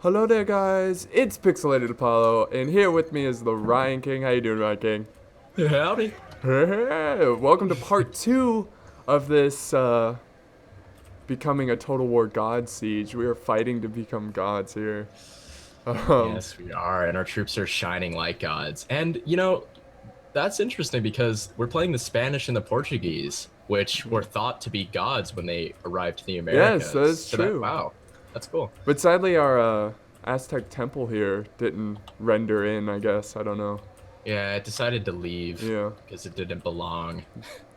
Hello there, guys. It's Pixelated Apollo, and here with me is the Ryan King. How you doing, Ryan King? Howdy. Welcome to part 2 of this becoming a Total War God siege. We are fighting to become gods here. Um, Yes, we are, and our troops are shining like gods. And that's interesting because we're playing the Spanish and the Portuguese, which were thought to be gods when they arrived to the yes, that Americas. is So that true. wow, that's cool. But sadly, our Aztec temple here didn't render in. I guess I don't know. Yeah, I decided to leave Yeah, because it didn't belong.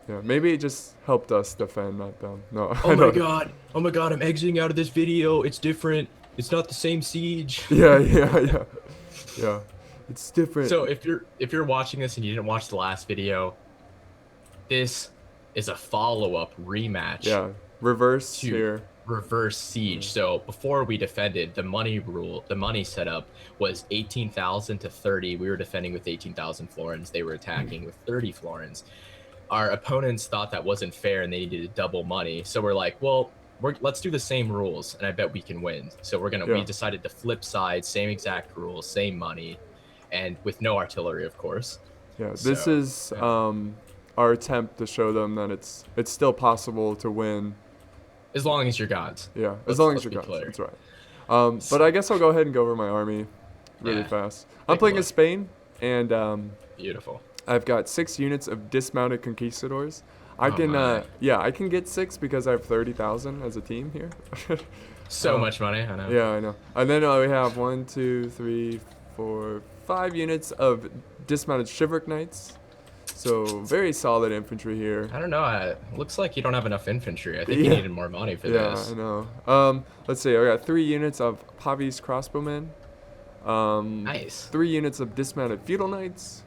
yeah. Maybe it just helped us defend, not them. No, Oh I my don't know. god! Oh my god! I'm exiting out of this video. It's different. It's not the same siege. Yeah, yeah, yeah, yeah. It's different. So if you're watching this and you didn't watch the last video, this is a follow-up rematch Yeah, reverse to here. reverse siege. So before we defended, the money setup was 18,000 to 30. We were defending with 18,000 florins. They were attacking with 30 florins. Our opponents thought that wasn't fair and they needed to double money. So we're like, well, let's do the same rules and I bet we can win. So we Yeah, decided to flip sides, same exact rules, same money, and with no artillery, of course. yeah. This So is our attempt to show them that it's still possible to win. as long as you're gods, Yeah, as let's long as let's you're be guns. clear. That's right. But I guess I'll go ahead and go over my army really Yeah, fast. I'm take a playing as look. Spain, and Beautiful. I've got 6 units of dismounted conquistadors. I Oh can, my. yeah, I can get 6 because I have 30,000 as a team here. So much money, I know. Yeah, I know. And then we have 1, 2, 3, 4, 5 units of dismounted chivalric knights. So very solid infantry here. I don't know. Looks like you don't have enough infantry. I think you Yeah, needed more money for yeah, I this. know. Let's see. I got 3 units of Pavis crossbowmen. Nice. 3 units of dismounted feudal knights.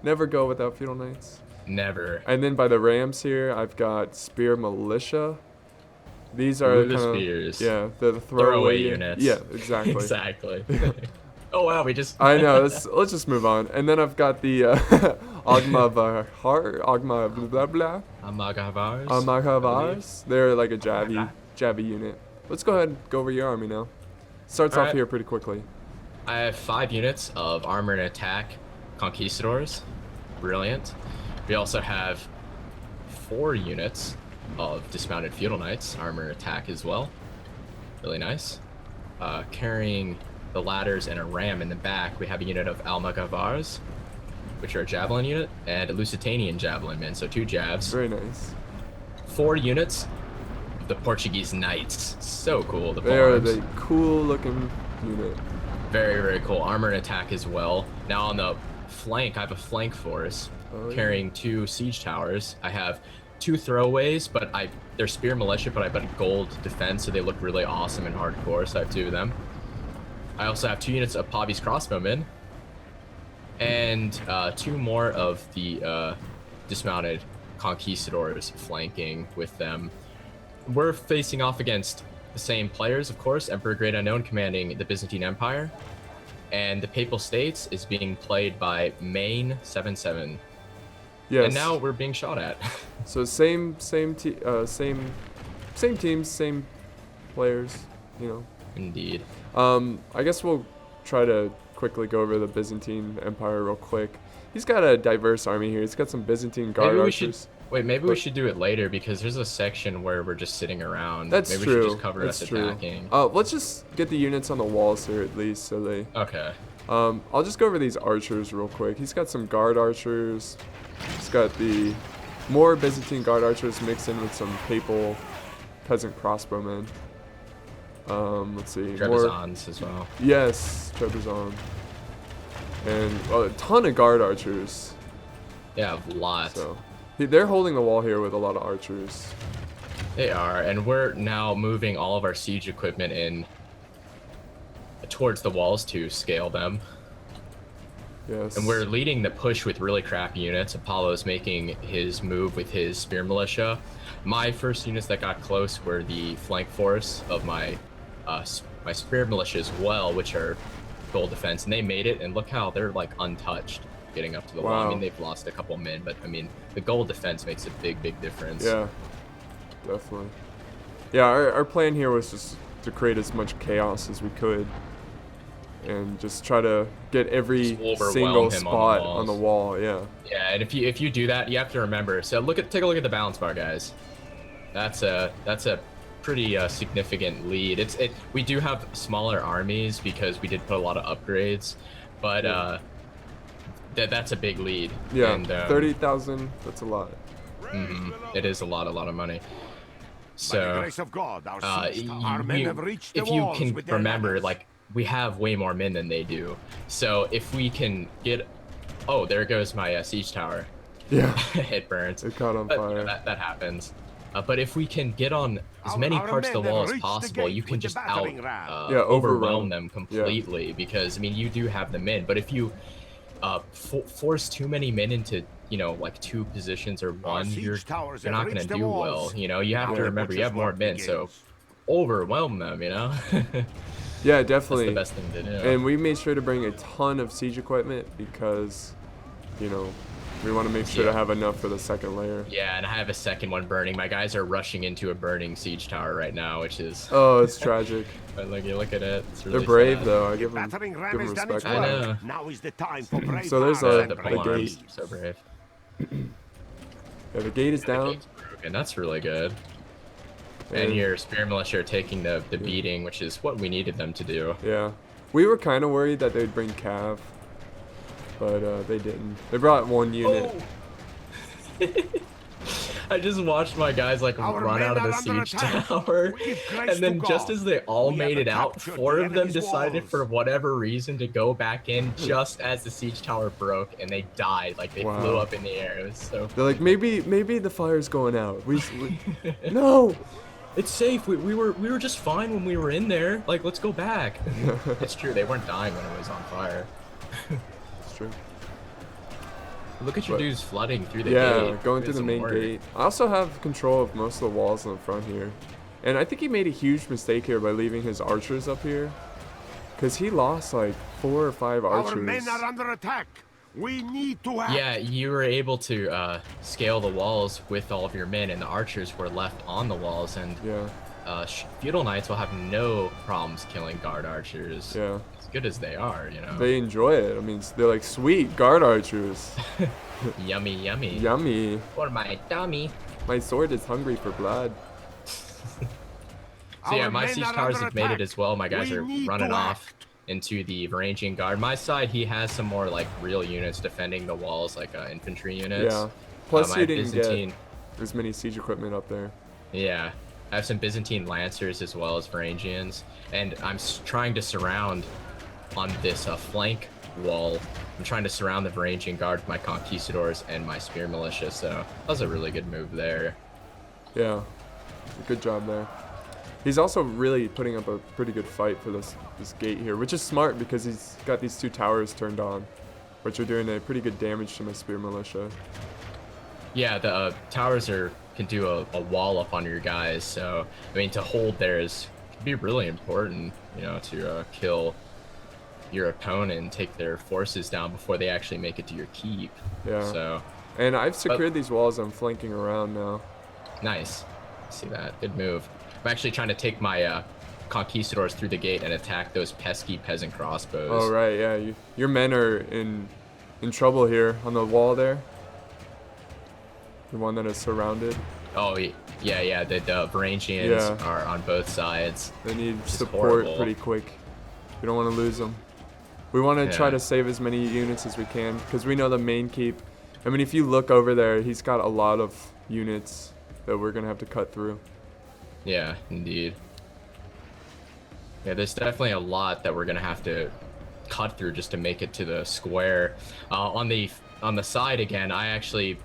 Never go without feudal knights. Never. And then by the rams here, I've got spear militia. These are Ooh, the kind of, spears. yeah, the Throwaway throwaway. units. Yeah, exactly. Exactly. Oh wow, we just. I know. Let's just move on. And then I've got the Ogma Vahar, Ogma blah blah blah, Amagavars. I believe. Amahavars. They're like a Blah, blah. Javi unit. Let's go ahead and go over your army now. Starts All off right. here pretty quickly. I have 5 units of armor and attack conquistadors. Brilliant. We also have 4 units of dismounted feudal knights, armor and attack as well. Really nice. Carrying the ladders and a ram in the back, we have a unit of Almagavars, which are a javelin unit, and a Lusitanian javelin men, so 2 javs. Very nice. 4 units of the Portuguese knights. So cool. The They are palms. the cool looking unit. Very, very cool. Armor and attack as well. Now on the flank, I have a flank force Oh, yeah. carrying 2 siege towers. I have 2 throwaways, but they're spear militia, but I put gold defense, so they look really awesome and hardcore. So I have 2 of them. I also have 2 units of Pavis crossbowmen, and 2 more of the dismounted conquistadors flanking with them. We're facing off against the same players, of course. EmperorGreatUnkown commanding the Byzantine Empire, and the Papal States is being played by Main 77. Yes. And now we're being shot at. So same teams, same players. You know. Indeed. I guess we'll try to quickly go over the Byzantine Empire real quick. He's got a diverse army here. He's got some Byzantine guard Maybe we archers. maybe we But- should do it later because there's a section where we're just sitting around. That's maybe true. we should just cover That's us true. attacking. Let's just get the units on the walls here at least, so they. Okay. I'll just go over these archers real quick. He's got some guard archers. He's got the more Byzantine guard archers mixed in with some papal peasant crossbowmen. Let's see. More. Trebizonds as well. Yes, Trebizond. And a ton of guard archers. Yeah, a lot. So they're holding the wall here with a lot of archers. They are, and we're now moving all of our siege equipment in towards the walls to scale them. Yes. And we're leading the push with really crappy units. Apollo's making his move with his spear militia. My first units that got close were the flank force of my spear militia as well, which are gold defense, and they made it. And look how they're like untouched getting up to the wall. I Wow. mean, they've lost a couple men, but I mean, the gold defense makes a big difference. Yeah, definitely. Yeah, our plan here was just to create as much chaos as we could. and just try to get every Just overwhelm single him spot on on the the wall. Yeah. Yeah, and if you do that, you have to remember. So take a look at the balance bar, guys. That's a pretty significant lead. We do have smaller armies because we did put a lot of upgrades, but that's a big lead. Yeah. And, 30,000. That's a lot. it is a lot of money. So By the grace of God, our men have reached the if you walls can with their remember, ladders. like, we have way more men than they do. So if we can get, oh, there goes my siege tower. Yeah. It burns. It caught on But, fire. you know, that happens. But if we can get on as many Our parts of the men wall have as reached the possible, gate you can with the just battering ram. overrun. overwhelm them completely. Because I mean, you do have the men, but if you force too many men into, you know, like 2 positions or one, you're towers not have going to reached the do walls. well. You know, you have Now to the remember you butcher's have more work men, so begins. overwhelm them. You know, Yeah, that's definitely. the best thing to do. And we made sure to bring a ton of siege equipment because, you know, we want to make sure to have enough for the second layer. Yeah, and I have a second one burning. My guys are rushing into a burning siege tower right now, which is. Oh, it's tragic. But like, you look at it. It's really They're brave sad. though. I The give them battering ram has done its respect. I work. know. Now is the time for brave So there's hearts a- and The brave Polar gate. deeds. so brave. Yeah, the gate is down. And that's really good. And And- your spear militia are taking the beating, which is what we needed them to do. Yeah. We were kind of worried that they'd bring cav, but they didn't. They brought 1 unit. I just watched my guys like Our run men out of the are under siege attack. tower, We give grace and then to just God. as they all We made have it out, captured 4 the of them enemy's decided walls. for whatever reason to go back in just as the siege tower broke, and they died. Like they Wow. flew up in the air. It was so. They're like, maybe the fire's going out. We no. It's safe. We were just fine when we were in there. Like, let's go back. It's true. They weren't dying when it was on fire. It's true. Look at your But- dudes flooding through the Yeah, gate. going Doing through the some main work. gate. I also have control of most of the walls in the front here. And I think he made a huge mistake here by leaving his archers up here. Because he lost like 4 or 5 archers. Our men are under attack. We need to act. Yeah, you were able to scale the walls with all of your men, and the archers were left on the walls. And Yeah, feudal knights will have no problems killing guard archers. yeah. As good as they are, you know. They enjoy it. I mean, they're like, sweet, guard archers. Yummy, yummy. Yummy. For my tummy. My sword is hungry for blood. So yeah, Our my men siege are towers under have made it attack. as well. My guys We are need running to off act. into the Varangian Guard. My side, he has some more like real units defending the walls, like infantry units. Yeah. Plus, my you didn't Byzantine, get as many siege equipment up there. yeah, I have some Byzantine Lancers as well as Varangians, and I'm trying to surround on this flank wall. I'm trying to surround the Varangian Guard with my Conquistadors and my Spear Militia, so that was a really good move there. Yeah. Good job there. He's also really putting up a pretty good fight for this gate here, which is smart because he's got these 2 towers turned on, which are doing a pretty good damage to my spear militia. Yeah, the towers can do a wall up on your guys, so I mean to hold theirs can be really important, you know, to kill your opponent and take their forces down before they actually make it to your keep. Yeah. So And I've secured these walls. I'm flanking around now. nice. See that? Good move. I'm actually trying to take my conquistadors through the gate and attack those pesky peasant crossbows. Oh right, yeah. Your men are in trouble here on the wall there. The one that is surrounded. Oh yeah. The Varangians Yeah. are on both sides. They need is support horrible. pretty quick. We don't want to lose them. We want to try Yeah. to save as many units as we can because we know the main keep. I mean, if you look over there, he's got a lot of units that we're gonna have to cut through. Yeah, indeed. Yeah, there's definitely a lot that we're gonna have to cut through just to make it to the square. On the side again, I actually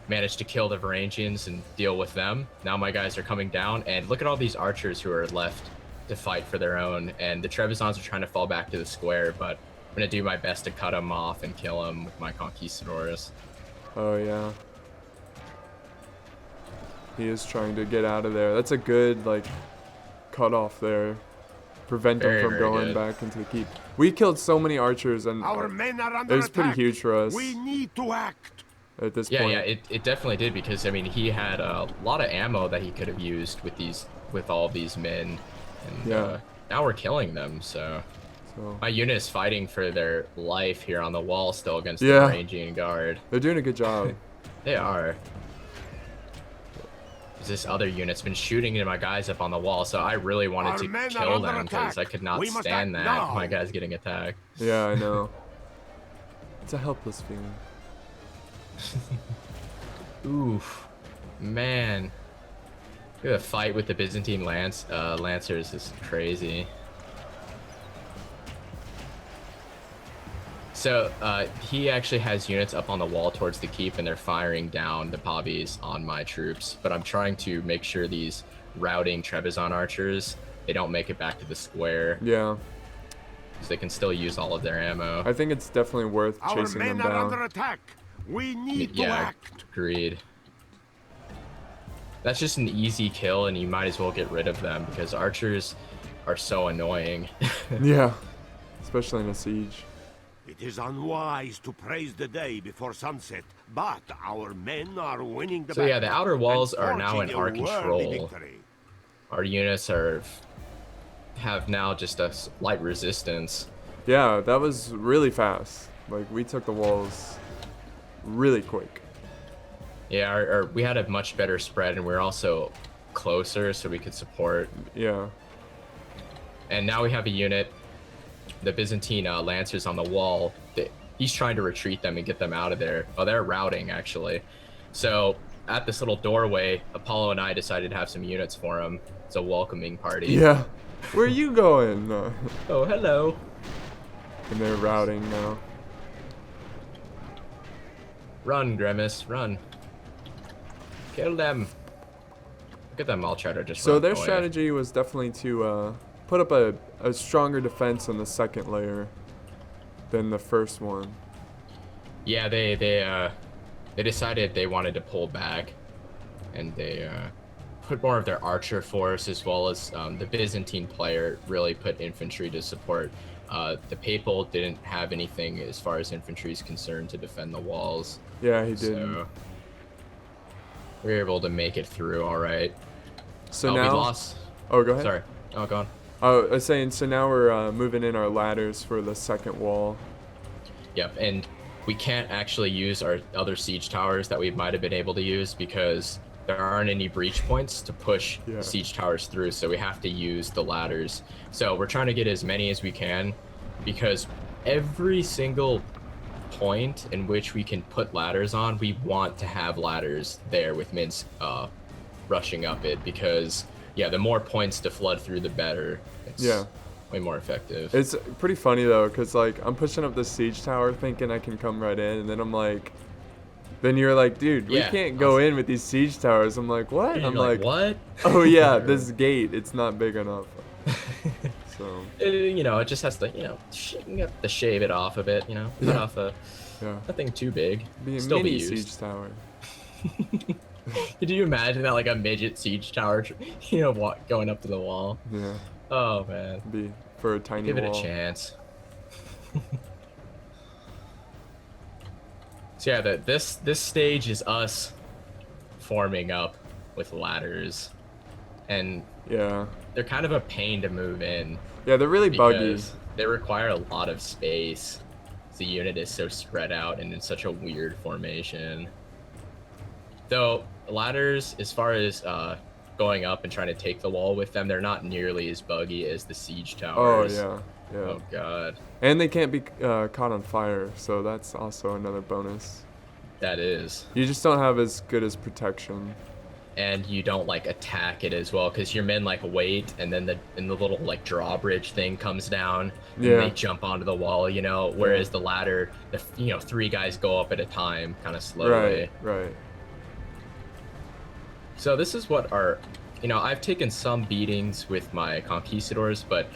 managed to kill the Varangians and deal with them. Now my guys are coming down, and look at all these archers who are left to fight for their own. And the Trebizonds are trying to fall back to the square, but I'm gonna do my best to cut them off and kill them with my conquistadors. Oh yeah. He is trying to get out of there. That's a good like cut off there. Prevent Very, him from very going good. back into the keep. We killed so many archers and Our men are under it was pretty attack. huge for us We need to act. at this Yeah, point. yeah, it definitely did because I mean he had a lot of ammo that he could have used with all of these men, and Yeah. now we're killing them. So So My unit is fighting for their life here on the wall still against the Yeah. Ranging Guard. they're doing a good job. They are. This other unit's been shooting at my guys up on the wall, so I really wanted Our to men are kill under them because I attack. could not We must stand act that. now. My guys getting attacked. Yeah, I know. It's a helpless feeling. Oof, man. The fight with the Byzantine Lancers is crazy. So he actually has units up on the wall towards the keep, and they're firing down the Pavis on my troops. But I'm trying to make sure these routing Trebizond archers, they don't make it back to the square, Yeah, so they can still use all of their ammo. I think it's definitely worth Our chasing them men are under down. attack. We need to Yeah, act. agreed. That's just an easy kill, and you might as well get rid of them because archers are so annoying. Yeah, especially in a siege. It is unwise to praise the day before sunset, but our men are winning the So yeah, battle the outer walls and are now in forging our a worthy control. victory. Our units have now just a slight resistance. Yeah, that was really fast. Like, we took the walls really quick. Yeah, we had a much better spread, and we're also closer, so we could support. Yeah. And now we have a unit, the Byzantine Lancers on the wall. He's trying to retreat them and get them out of there. Oh, they're routing, actually. So at this little doorway, Apollo and I decided to have some units for him. It's a welcoming party. Yeah. Where are you going? Oh, hello. And they're routing now. Run, Grimace, run. Kill them. Look at them all try to just So run their away. strategy was definitely to put up a stronger defense on the second layer than the first one. Yeah, they decided they wanted to pull back, and they put more of their archer force, as well as the Byzantine player really put infantry to support. The Papal didn't have anything as far as infantry is concerned to defend the walls. Yeah, he didn't. So we were able to make it through all right. So We now. lost. Oh, go ahead. Sorry. Oh, go on. I was saying, so now we're moving in our ladders for the second wall. Yep, and we can't actually use our other siege towers that we might have been able to use because there aren't any breach points to push Yeah. siege towers through, so we have to use the ladders. So we're trying to get as many as we can because every single point in which we can put ladders on, we want to have ladders there with mids rushing up it because, yeah, the more points to flood through, the better. It's Yeah. way more effective. It's pretty funny though, cause like I'm pushing up the siege tower thinking I can come right in, and then I'm like, then you're like, dude, we Yeah, can't go in with these siege towers. I'm like, what? And I'm you're like, what? oh yeah, this gate, it's not big enough. So You know, it just has to, you have to shave it off a bit, cut Yeah. off yeah, nothing too big. be a Still be mini used. siege tower. Could you imagine that, like a midget siege tower, going up to the wall? Yeah, Oh man, be for a tiny give it wall. a chance. So yeah, this stage is us forming up with ladders, and Yeah, they're kind of a pain to move in. yeah, they're really buggy. Because they require a lot of space. The unit is so spread out and in such a weird formation. Though ladders, as far as going up and trying to take the wall with them, they're not nearly as buggy as the siege Oh towers. yeah, yeah. Oh god, And they can't be caught on fire, so that's also another bonus. that is. You just don't have as good as protection. And you don't like attack it as well because your men like wait, and then the little like drawbridge thing comes down, and Yeah. they jump onto the wall. Whereas the ladder, three guys go up at a time, kind of slowly. Right. So this is what I've taken some beatings with my conquistadors, but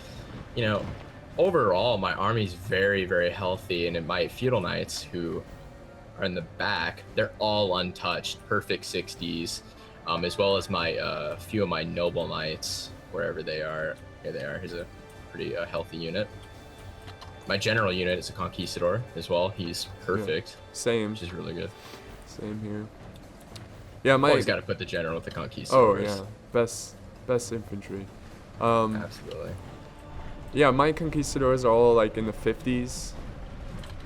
overall my army's very, very healthy, and my feudal knights who are in the back, they're all untouched, perfect 60s. As well as my few of my noble knights, wherever they are. Here they are. Here's a pretty healthy unit. My general unit is a conquistador as well. He's perfect, Same. which is really good. Same here. Yeah, my. Always got to put the general with the Oh conquistadors. yeah, best infantry. Absolutely. yeah, my conquistadors are all like in the 50s.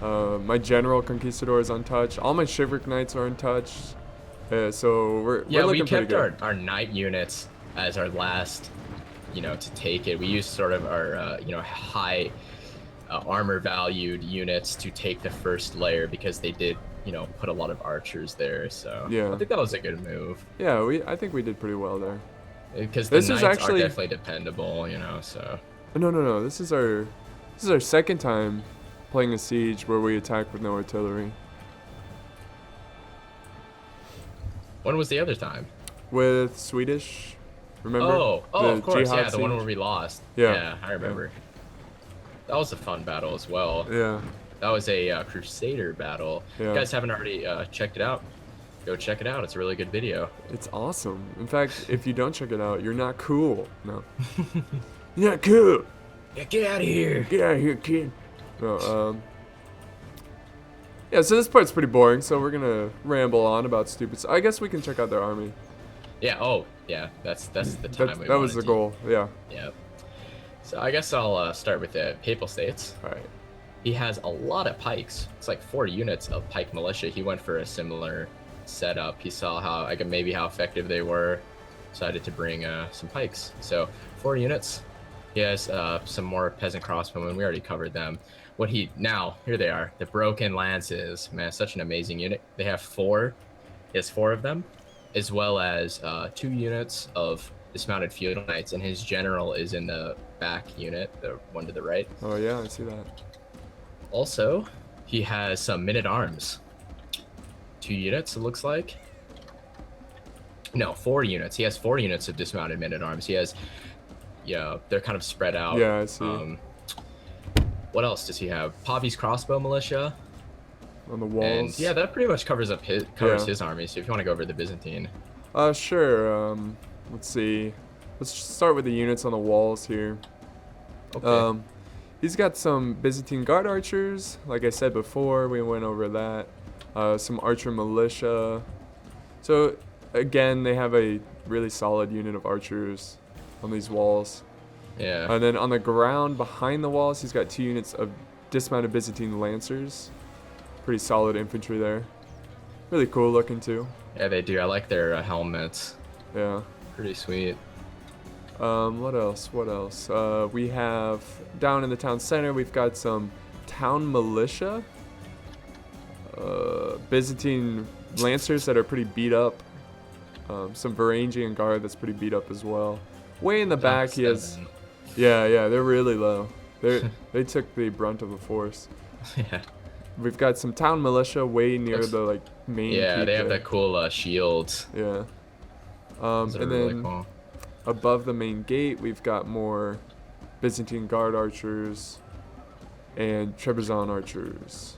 My general conquistador is untouched. All my chivalric knights are untouched. So we're Yeah, we looking pretty kept good. our knight units as our last, to take it. We used sort of our, high armor valued units to take the first layer because they did, put a lot of archers there. So Yeah. I think that was a good move. Yeah, I think we did pretty well there. Because the This is knights actually- are definitely dependable, so. No. This is our second time playing a siege where we attack with no artillery. When was the other time? With Swedish, remember? Oh, The of course, Jihad yeah, the one siege? where we lost. Yeah. I remember. That was a fun battle as well. Yeah. That was a Crusader battle. Yeah. If you guys haven't already checked it out, go check it out. It's a really good video. It's awesome. In fact, if you don't check it out, you're not cool. No. You're not cool. Yeah, get out of here. Get out of here, kid. No, yeah, so this part's pretty boring, so we're gonna ramble on about stupid I guess we can check out their army. Yeah, that's the time That was the goal, yeah. Yeah. So I guess I'll start with the Papal States. Alright. He has a lot of pikes. It's like 4 units of pike militia. He went for a similar setup. He saw maybe how effective they were. Decided to bring some pikes. So 4 units. He has some more peasant crossbowmen. We already covered them. Here they are. The broken lances. Man, such an amazing unit. They have 4. He has 4 of them, as well as 2 units of dismounted field knights, and his general is in the back unit, the one to the right. Oh yeah, I see that. Also, he has some men-at-arms. 2 units, it looks like. No, 4 units. He has 4 units of dismounted men-at-arms. He has, they're kind of spread out. Yeah, I see. What else does he have? Pavi's crossbow militia. On the walls. And yeah, that pretty much covers his army. So if you want to go over the Byzantine. Sure. Let's see. Let's start with the units on the walls here. Okay. He's got some Byzantine guard archers. Like I said before, we went over that. Some archer militia. So again, they have a really solid unit of archers on these walls. Yeah. And then on the ground behind the walls, he's got 2 units of dismounted Byzantine lancers. Pretty solid infantry there. Really cool looking too. Yeah, they do. I like their helmets. Yeah. Pretty sweet. What else? We have down in the town center, we've got some town militia. Byzantine lancers that are pretty beat up. Some Varangian guard that's pretty beat up as well. Way in the back, he has. Yeah, they're really low. They took the brunt of the force. Yeah. We've got some town militia way near the main. Yeah, they have there. that cool shields. Yeah. Those are And really then cool. above the main gate, we've got more Byzantine guard archers and Trebizond archers.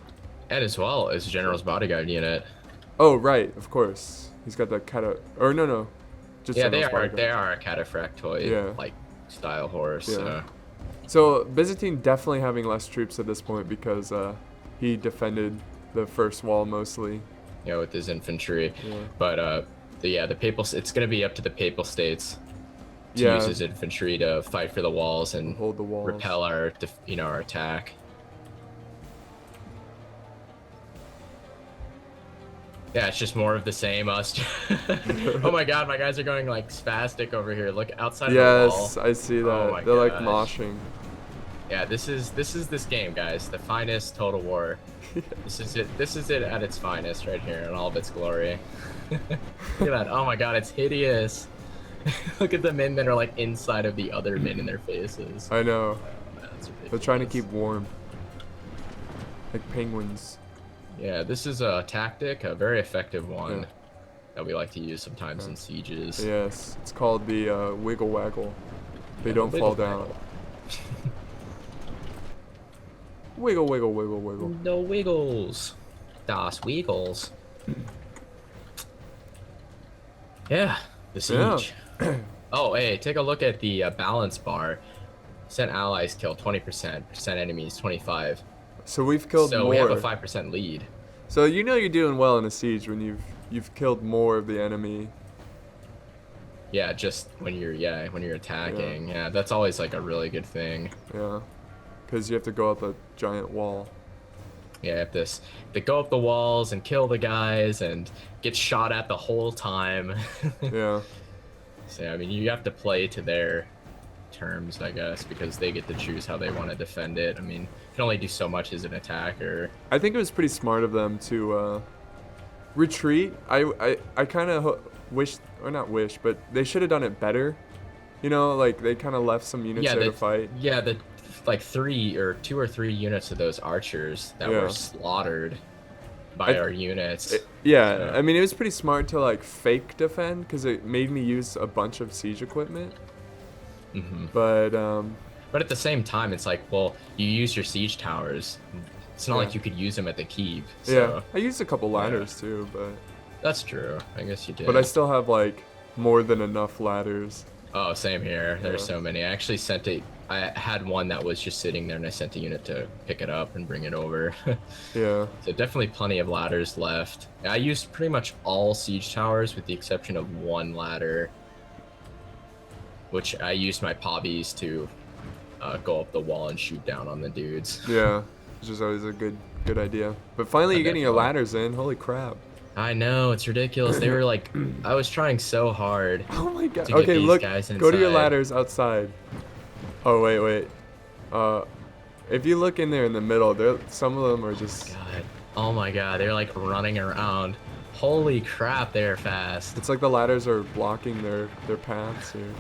And as well as General's bodyguard unit. Oh right, of course. He's got the no. Just Yeah, General's bodyguard. they are a cataphractoid Yeah. style horse. Yeah. So Byzantine definitely having less troops at this point because he defended the first wall mostly. Yeah, with his infantry. Yeah. But the Papal, it's gonna be up to the Papal States to Yeah. use his infantry to fight for the walls and Hold the walls. repel our attack. Yeah, it's just more of the same. Us. Oh my God, my guys are going spastic over here. Look outside of the wall. Yes, I see that. Oh my They're gosh. moshing. Yeah, this is this game, guys. The finest Total War. This is it. This is it at its finest right here in all of its glory. Look at that. Oh my God, it's hideous. Look at the men that are inside of the other men in their faces. I know. Oh, man, that's They're trying to ridiculous. keep warm. Like penguins. Yeah, this is a tactic, a very effective one Yeah. that we like to use sometimes in sieges. Yes, it's called the wiggle waggle. They Yeah, don't wiggle fall down. Wiggle, wiggle, wiggle, wiggle. The Wiggles. Das Wiggles. Yeah, the siege. Oh, hey, take a look at the balance bar. Percent allies kill 20%, percent enemies 25. So we've killed So more. we have a 5% lead. So you know you're doing well in a siege when you've killed more of the enemy. Yeah, just when you're attacking. Yeah, that's always like a really good thing. Yeah, because you have to go up a giant wall. Yeah, you have this to go up the walls and kill the guys and get shot at the whole time. Yeah. So I mean, you have to play to their terms, I guess, because they get to choose how they want to defend it. I mean, you can only do so much as an attacker. I think it was pretty smart of them to retreat. I kind of wish, or not wish, but they should have done it better. You know, like they kind of left some units there to fight. Yeah, the like 2 or 3 units of those archers that were slaughtered by our units. Yeah, I mean, it was pretty smart to like fake defend because it made me use a bunch of siege equipment. But at the same time, it's like, well, you use your siege towers. It's not like you could use them at the keep. So. Yeah, I used a couple ladders too, but that's true. I guess you did. But I still have like more than enough ladders. Oh, same here. There's so many. I actually sent it. I had one that was just sitting there, and I sent a unit to pick it up and bring it over. Yeah. So definitely plenty of ladders left. I used pretty much all siege towers with the exception of one ladder, which I used my pobbies to go up the wall and shoot down on the dudes. Yeah, which is always a good idea. But finally, you're getting your ladders in. Holy crap. I know, it's ridiculous. They were like, I was trying so hard. Oh my god. To Okay, get these look, guys go to your inside. ladders outside. Oh, wait. If you look in there in the middle, some of them are just... God. Oh my god, they're like running around. Holy crap, they're fast. It's like the ladders are blocking their paths here.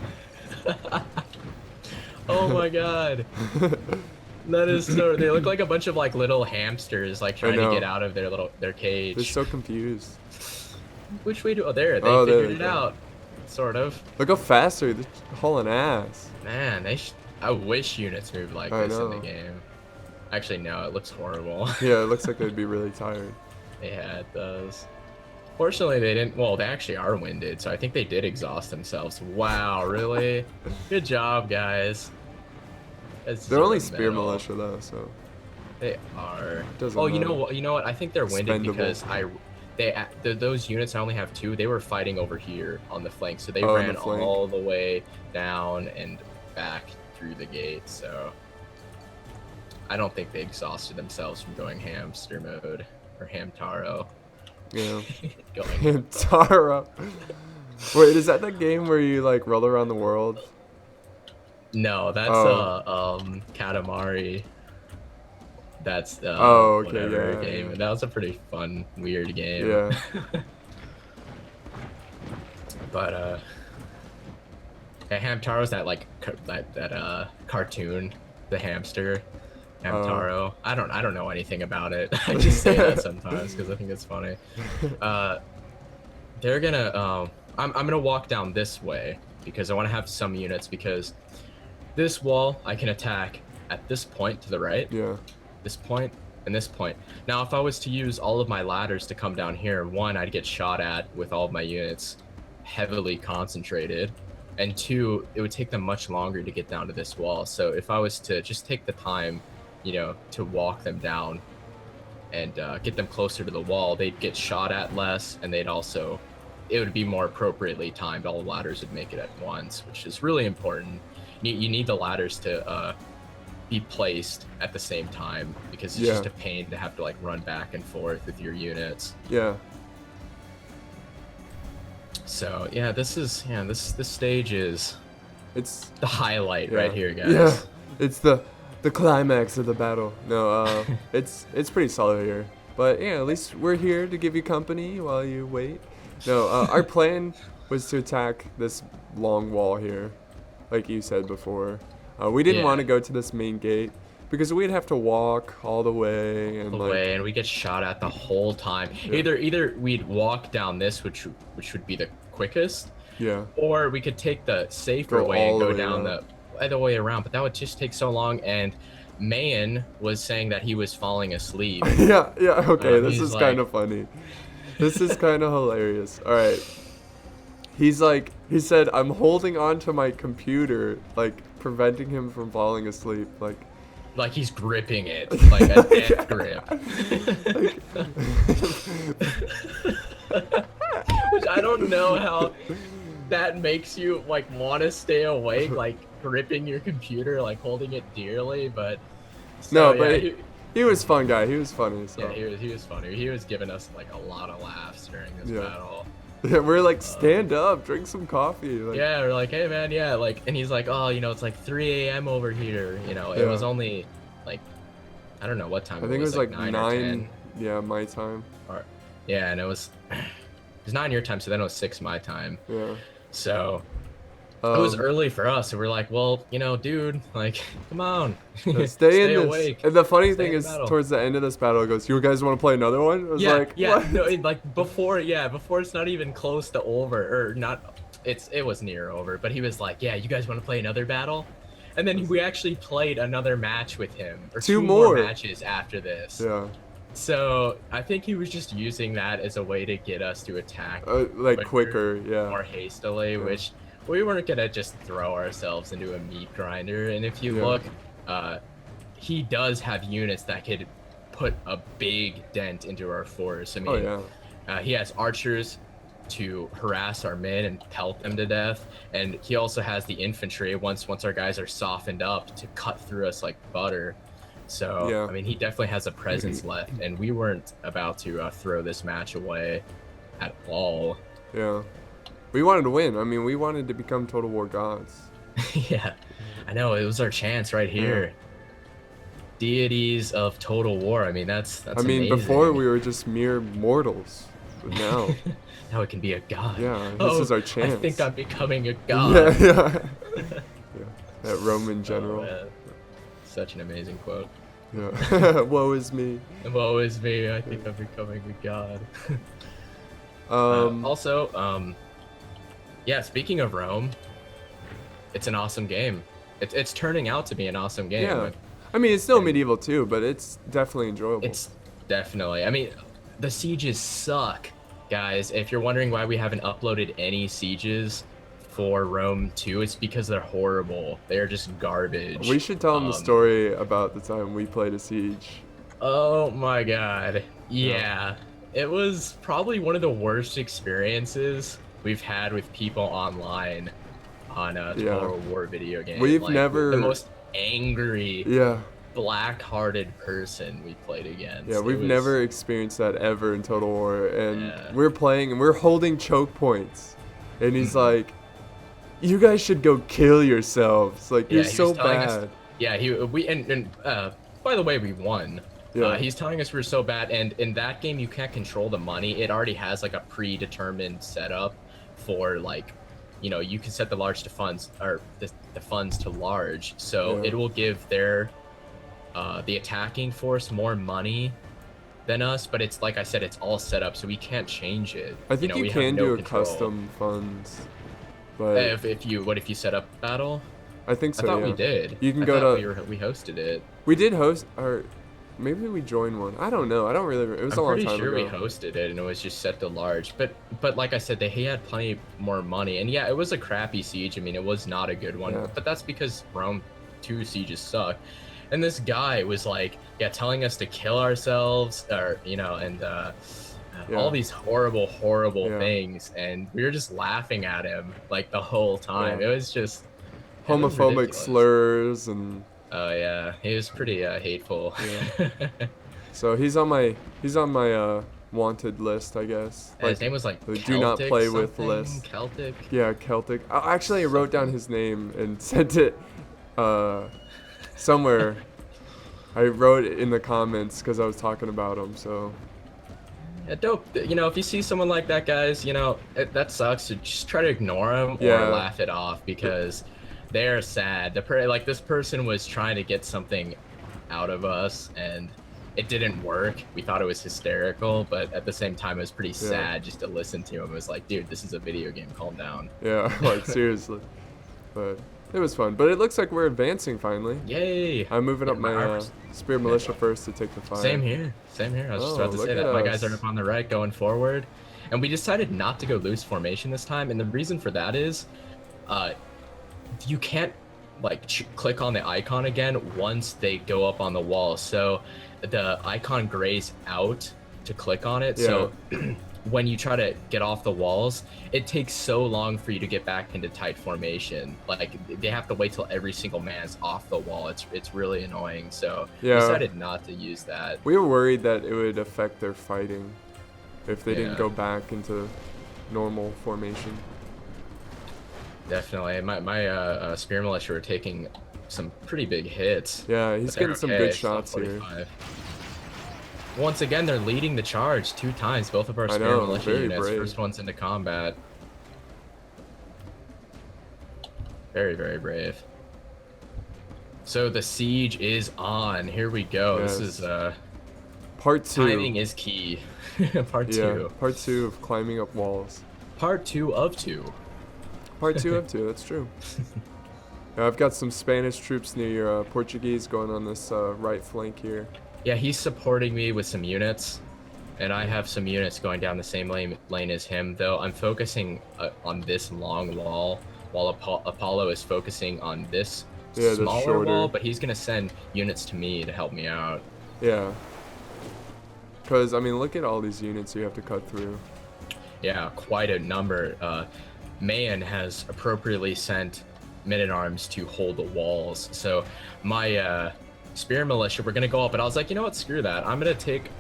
Oh my god. That is so... They look like a bunch of like little hamsters like trying to get out of their cage. They're so confused. Which way do... Oh, they figured it out. Sort of. Look how fast they're hauling ass. Man, I wish units moved like this in the game. Actually, no, it looks horrible. Yeah, it looks like they'd be really tired. Yeah, it does. Fortunately, they didn't... Well, they actually are winded, so I think they did exhaust themselves. Wow, really? Good job, guys. They're only spear militia, though, so... They are. Doesn't matter. matter. You know what? I think they're winded Spendable. because those units, I only have 2. They were fighting over here on the flank, so they ran all the way down and back through the gate, so... I don't think they exhausted themselves from going hamster mode or hamtaro. Yeah. Going hamtaro. Wait, is that the game where you like roll around the world? No, that's Katamari. That's whatever game. That was a pretty fun, weird game. Yeah. But Hamtaro's that like that cartoon, the hamster. Hamtaro. I don't know anything about it. I just say that sometimes because I think it's funny. They're gonna I'm gonna walk down this way because I want to have some units because this wall I can attack at this point to the right. Yeah. This point and this point. Now if I was to use all of my ladders to come down here, 1, I'd get shot at with all of my units heavily concentrated. And 2, it would take them much longer to get down to this wall. So if I was to just take the time, you know, to walk them down and get them closer to the wall, they'd get shot at less, and it would be more appropriately timed. All the ladders would make it at once, which is really important. You need the ladders to be placed at the same time because it's just a pain to have to like run back and forth with your units. Yeah. So yeah, this stage is the highlight right here, guys. Yeah, it's the climax of the battle. No, it's pretty solid here. But yeah, at least we're here to give you company while you wait. No, our plan was to attack this long wall here, like you said before. We didn't want to go to this main gate because we'd have to walk all the way and we get shot at the whole time. Yeah. Either we'd walk down this, which would be the quickest. Yeah. Or we could take the safer way and go down the other way around, but that would just take so long. And Mayan was saying that he was falling asleep. yeah. Okay, this is kind of funny. This is kind of hilarious. All right. He said, I'm holding on to my computer, like preventing him from falling asleep, like he's gripping it, like a death grip. Which I don't know how. that makes you like want to stay awake, like gripping your computer, like holding it dearly. But No, so, but yeah, he was fun guy. He was funny. So. yeah, he was funny. He was giving us like a lot of laughs during this Yeah. battle. Yeah, we're like, stand up, drink some coffee. Like, Yeah, we're like, hey man, yeah, like, and he's like, oh, you know, it's like 3 a.m. over here. You know, it Yeah. was only like, I don't know what time. I think it was like 9 or 10. Yeah, my time. Or, yeah, and it was 9 your time, so then it was 6 my time. Yeah. So it was early for us, and we're like, well, you know, dude, like, come on, stay in this. awake. And the funny Stay thing in is, battle. towards the end of this battle, it goes, "You guys want to play another one?" I was Yeah, like, yeah, what? no, like before it's not even close to over, or not. It was near over, but he was like, yeah, you guys want to play another battle? And then we actually played another match with him, or two more matches after this. Yeah. So I think he was just using that as a way to get us to attack like quicker, yeah. more hastily, which we weren't gonna just throw ourselves into a meat grinder. And if you look, he does have units that could put a big dent into our force. I mean, he has archers to harass our men and pelt them to death, and he also has the infantry once our guys are softened up to cut through us like butter. So I mean, he definitely has a presence left, and we weren't about to throw this match away at all. Yeah, we wanted to win. I mean, we wanted to become Total War gods. Yeah, I know, it was our chance right here. Deities of Total War. I mean, that's I mean, amazing. before we were just mere mortals, but now now it can be a god. Yeah, this is our chance. I think I'm becoming a god. Yeah. That Roman general. Oh, such an amazing quote. Yeah. Woe is me. Woe is me. I think I'm becoming a god. Also, yeah, speaking of Rome, it's an awesome game. It's turning out to be an awesome game. Yeah. I mean, it's still medieval too, but it's definitely enjoyable. It's definitely. I mean, the sieges suck, guys. If you're wondering why we haven't uploaded any sieges for Rome 2, it's because they're horrible. They're just garbage. We should tell them the story about the time we played a siege. Oh my god. Yeah. It was probably one of the worst experiences we've had with people online on a Total War video game. We've like, never... The most angry, black-hearted person we played against. Yeah, we've never experienced that ever in Total War. And we're playing, and we're holding choke points. And he's like, you guys should go kill yourselves. Like, you're so bad. By the way, we won. Yeah. He's telling us we're so bad, and in that game you can't control the money. It already has like a predetermined setup for, like, you know, you can set the large to funds, or the funds to large, so it will give their the attacking force more money than us. But it's like I said, it's all set up, so we can't change it. I think you can do a custom funds, but if you set up battle. I think so. I thought we did. You can we hosted it. We did host, or maybe we joined one. I don't know. I don't really. It was a long time ago. I'm pretty sure we hosted it, and it was just set to large. But like I said, he had plenty more money, and yeah, it was a crappy siege. I mean, it was not a good one. Yeah. But that's because Rome 2 sieges suck. And this guy was like, telling us to kill ourselves, or and all these horrible things, and we were just laughing at him like the whole time. It was just homophobic slurs and. Oh yeah, he was pretty hateful. Yeah. So he's on my wanted list, I guess. Like, his name was like Celtic, do not play with list. Celtic. Yeah, Celtic. Actually, I wrote down his name and sent it somewhere. I wrote it in the comments because I was talking about him. So. Yeah, dope. If you see someone like that, guys, that sucks. So just try to ignore him or laugh it off, because they're sad. This person was trying to get something out of us, and it didn't work. We thought it was hysterical, but at the same time, it was pretty sad just to listen to him. It was like, dude, this is a video game. Calm down. Yeah, like, seriously. But it was fun. But it looks like we're advancing finally. Yay! I'm moving up my Spear Militia first to take the fire. Same here. I was just about to say that. My guys are up on the right going forward. And we decided not to go loose formation this time. And the reason for that is, you can't click on the icon again once they go up on the wall. So the icon grays out to click on it. So when you try to get off the walls, it takes so long for you to get back into tight formation. Like they have to wait till every single man's off the wall. It's really annoying. So we decided not to use that. We were worried that it would affect their fighting if they didn't Yeah. go back into normal formation. Definitely. My spear militia were taking some pretty big hits. Yeah, he's but they're getting some okay, good still shots here. 45. Once again, they're leading the charge 2 times. Both of our I spear know, militia very units. brave. First one's into combat. Very, very brave. So the siege is on. Here we go. Yes. This is Part 2. timing is key. Part Yeah, 2. part 2 of climbing up walls. Part 2 of 2. Part 2 of 2, that's true. Yeah, I've got some Spanish troops near your Portuguese going on this right flank here. Yeah, he's supporting me with some units, and I have some units going down the same lane as him, though I'm focusing on this long wall, while Apollo is focusing on this Yeah, the smaller shorter. wall, but he's going to send units to me to help me out. Yeah. Because, I mean, look at all these units you have to cut through. Yeah, quite a number. Mayan has appropriately sent men-at-arms to hold the walls, so my spear militia, we're gonna go up, but I was like, you know what, screw that. I'm gonna take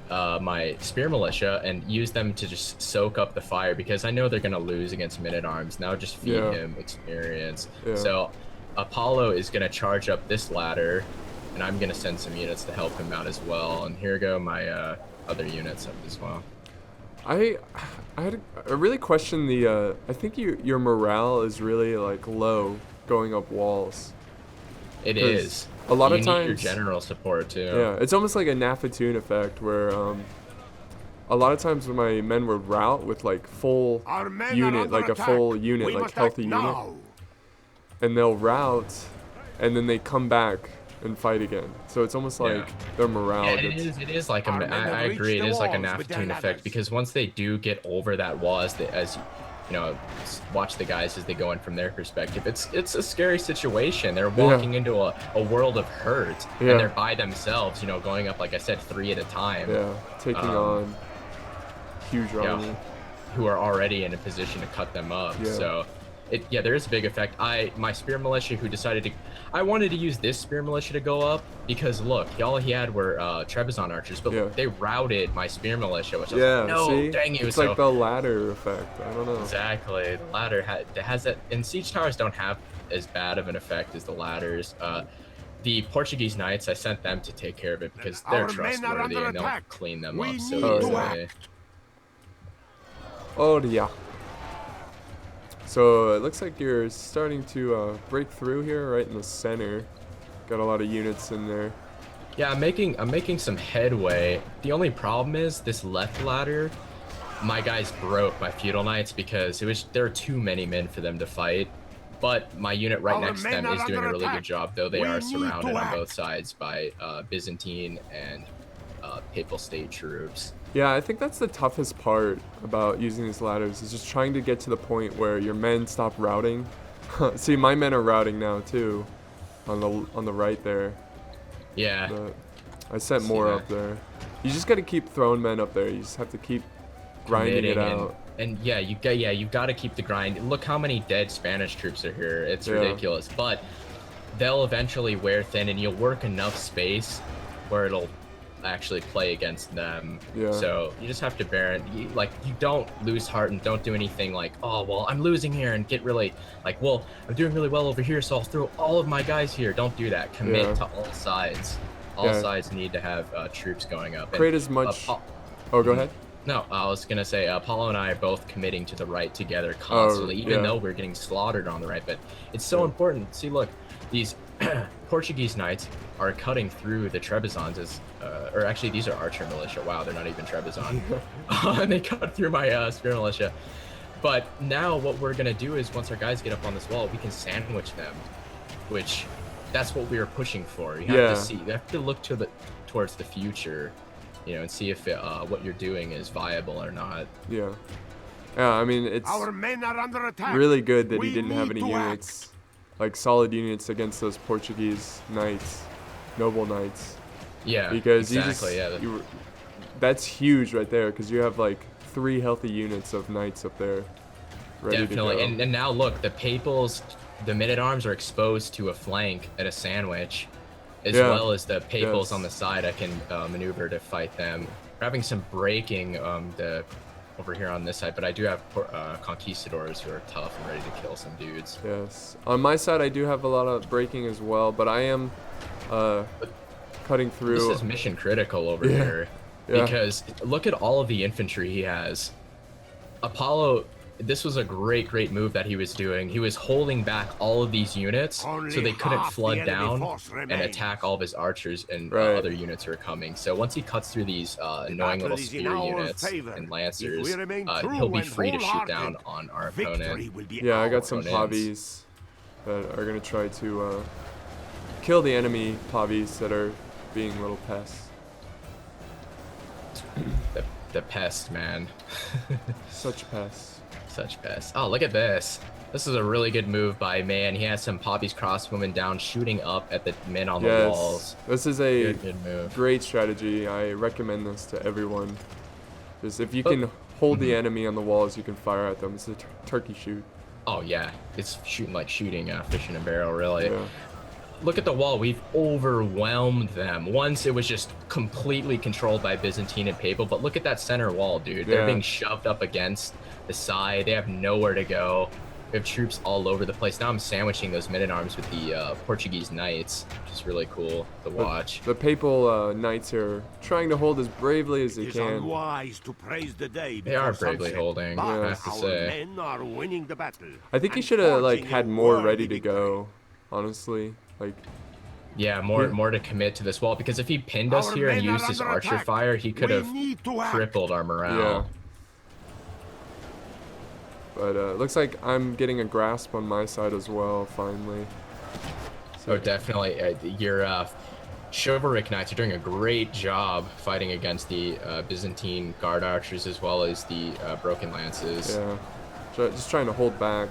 my spear militia and use them to just soak up the fire, because I know they're gonna lose against men-at-arms. Now just feed him experience. Yeah. So Apollo is gonna charge up this ladder, and I'm gonna send some units to help him out as well. And here go my other units up as well. I really question the I think your morale is really like low going up walls. It 'Cause is. a lot you of need your times- general support too. Yeah, it's almost like a Nafatoon effect where a lot of times when my men would rout with like full Our men are unit, under like a attack. full unit, We like must healthy act unit, now. and they'll rout, and then they come back and fight again. So it's almost like their morale Yeah, gets. it is like Our men have I reached agree. It the is like a walls with their Nafatoon effect, ladders. because once they do get over that wall, as you know, watch the guys as they go in from their perspective. It's a scary situation. They're walking into a world of hurt, Yeah. and they're by themselves. You know, going up, like I said, 3 at a time. Yeah, taking on huge army. Who are already in a position to cut them up. Yeah. So, there is a big effect. My spear militia, who decided to, I wanted to use this spear militia to go up, because look, all he had were Trebizond archers, but they routed my spear militia, which I was like, no, see, dang you. it's So like the ladder effect. I don't know. exactly, the ladder has that, and siege towers don't have as bad of an effect as the ladders. The Portuguese knights, I sent them to take care of it because they're Our men are trustworthy under and they'll attack. clean them We up so need to easily. act. Oh yeah. So it looks like you're starting to break through here, right in the center. Got a lot of units in there. Yeah, I'm making some headway. The only problem is this left ladder. My guys broke my feudal knights because there are too many men for them to fight. But my unit right Our next to them men is are doing a under really attack. good job, though they We are need surrounded to on act. both sides by Byzantine and Papal state troops. Yeah, I think that's the toughest part about using these ladders, is just trying to get to the point where your men stop routing. See, my men are routing now too, on the right there. Yeah. But I sent See more that. up there. You just got to keep throwing men up there. You just have to keep grinding it Committing out. And you got to keep the grind. Look how many dead Spanish troops are here. It's ridiculous. But they'll eventually wear thin, and you'll work enough space where it'll actually play against them. Yeah. So you just have to bear it. You don't lose heart and don't do anything like, oh well, I'm losing here, and get really like, well, I'm doing really well over here, so I'll throw all of my guys here. Don't do that. Commit to all sides. All sides need to have troops going up. Create as much. Oh, go ahead. No, I was gonna say Apollo and I are both committing to the right together constantly, even though we're getting slaughtered on the right. But it's so important. See, look, these Portuguese knights are cutting through the Trebizonds or actually these are archer militia. Wow, they're not even Trebizond. And they cut through my spear militia. But now what we're gonna do is, once our guys get up on this wall, we can sandwich them, which that's what we were pushing for. You have to see. You have to look towards the future. And see if what you're doing is viable or not. Yeah. Yeah, I mean, it's Our men are under attack. really good that he We didn't have need any to units, like solid units against those Portuguese knights, noble knights. Yeah, Because exactly. that's huge right there, because you have like 3 healthy units of knights up there, ready Definitely. to go. And now look, the Papals, the men-at-arms are exposed to a flank at a sandwich, as well as the Papals on the side. I can maneuver to fight them. We're having some breaking over here on this side, but I do have conquistadors who are tough and ready to kill some dudes. Yes. On my side, I do have a lot of breaking as well, but I am cutting through. This is mission critical over here, because look at all of the infantry he has. Apollo, this was a great move that he was doing. He was holding back all of these units so they couldn't flood down and attack all of his archers and other units who are coming. So once he cuts through these annoying little spear units and lancers, he'll be free to shoot down on our opponent. Yeah, I got some Pavis that are going to try to kill the enemy Pavis that are being little pests. The pest, man. Such pests. Such pests. Oh, look at this. This is a really good move by man. He has some Poppy's crossbowmen down, shooting up at the men on the walls. This is a good move. Great strategy. I recommend this to everyone. Just if you can hold the enemy on the walls, you can fire at them. It's a turkey shoot. Oh yeah, it's shooting like shooting fish in a barrel, really. Yeah. Look at the wall. We've overwhelmed them. Once it was just completely controlled by Byzantine and Papal, but look at that center wall, dude. They're being shoved up against the side. They have nowhere to go. We have troops all over the place. Now I'm sandwiching those men-at-arms with the Portuguese knights, which is really cool to watch. The Papal knights are trying to hold as bravely as they can. Unwise to praise the day they are bravely holding, I have to say. Men are winning the battle. I think he should have had more ready to go, honestly. Yeah, more to commit to this wall, because if he pinned us here and used his archer fire, he could have crippled our morale. Yeah. But looks like I'm getting a grasp on my side as well, finally. So oh, definitely. Your chivalric knights are doing a great job fighting against the Byzantine guard archers as well as the broken lances. Yeah, just trying to hold back.